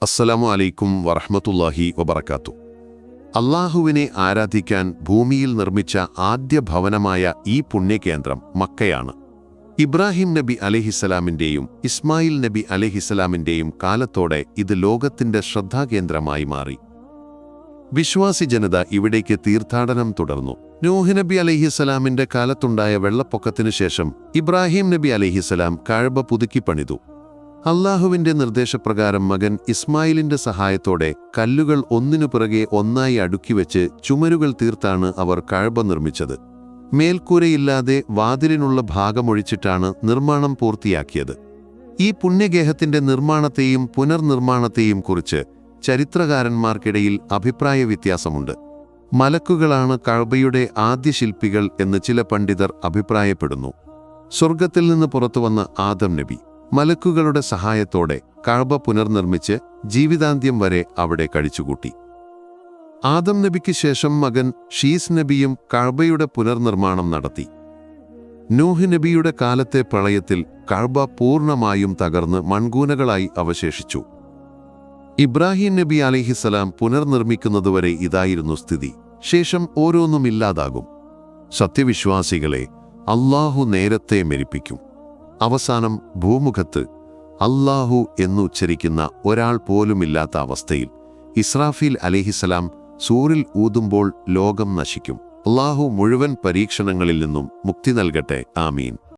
അസ്സലാമു അലൈക്കും വറഹ്മത്തുള്ളാഹി വബറകാത്തു. അള്ളാഹുവിനെ ആരാധിക്കാൻ ഭൂമിയിൽ നിർമ്മിച്ച ആദ്യ ഭവനമായ ഈ പുണ്യകേന്ദ്രം മക്കയാണ്. ഇബ്രാഹിം നബി അലൈഹിസ്സലാമിൻ്റെയും ഇസ്മായിൽ നബി അലൈഹിസ്സലാമിൻ്റെയും കാലത്തോടെ ഇത് ലോകത്തിൻ്റെ ശ്രദ്ധാകേന്ദ്രമായി മാറി. വിശ്വാസി ജനത ഇവിടേക്ക് തീർത്ഥാടനം തുടർന്നു. നൂഹ് നബി അലൈഹിസ്സലാമിൻ്റെ കാലത്തുണ്ടായ വെള്ളപ്പൊക്കത്തിനു ശേഷം ഇബ്രാഹിം നബി അലൈഹിസ്സലാം കഅബ പുതുക്കിപ്പണിതു. അള്ളാഹുവിൻ്റെ നിർദ്ദേശപ്രകാരം മകൻ ഇസ്മായിലിൻ്റെ സഹായത്തോടെ കല്ലുകൾ ഒന്നിനു പിറകെ ഒന്നായി അടുക്കിവെച്ച് ചുമരുകൾ തീർത്താണ് അവർ കഅബ നിർമ്മിച്ചത്. മേൽക്കൂരയില്ലാതെ വാതിലിനുള്ള ഭാഗമൊഴിച്ചിട്ടാണ് നിർമ്മാണം പൂർത്തിയാക്കിയത്. ഈ പുണ്യഗേഹത്തിൻ്റെ നിർമ്മാണത്തെയും പുനർനിർമ്മാണത്തെയും കുറിച്ച് ചരിത്രകാരന്മാർക്കിടയിൽ അഭിപ്രായ വ്യത്യാസമുണ്ട്. മലക്കുകളാണ് കഅബയുടെ ആദ്യ ശില്പികൾ എന്ന് ചില പണ്ഡിതർ അഭിപ്രായപ്പെടുന്നു. സ്വർഗത്തിൽ നിന്ന് പുറത്തുവന്ന ആദം നബി മലക്കുകളുടെ സഹായത്തോടെ കഅബ പുനർനിർമ്മിച്ച് ജീവിതാന്ത്യം വരെ അവിടെ കഴിച്ചുകൂട്ടി. ആദം നബിക്ക് ശേഷം മകൻ ഷീസ് നബിയും കഅബയുടെ പുനർനിർമ്മാണം നടത്തി. നൂഹ് നബിയുടെ കാലത്തെ പ്രളയത്തിൽ കഅബ പൂർണ്ണമായും തകർന്ന് മൺകൂനകളായി അവശേഷിച്ചു. ഇബ്രാഹിം നബി അലൈഹിസ്സലാം പുനർനിർമ്മിക്കുന്നതുവരെ ഇതായിരുന്നു സ്ഥിതി. ശേഷം ഓരോന്നും ഇല്ലാതാകും. സത്യവിശ്വാസികളെ അല്ലാഹു നേരത്തെ മരിപ്പിക്കും. അവസാനം ഭൂമുഖത്ത് അല്ലാഹു എന്നുച്ചരിക്കുന്ന ഒരാൾ പോലുമില്ലാത്ത അവസ്ഥയിൽ ഇസ്രാഫീൽ അലൈഹിസ്സലാം സൂറിൽ ഊതുമ്പോൾ ലോകം നശിക്കും. അല്ലാഹു മുഴുവൻ പരീക്ഷണങ്ങളിൽ നിന്നും മുക്തി നൽകട്ടെ. ആമീൻ.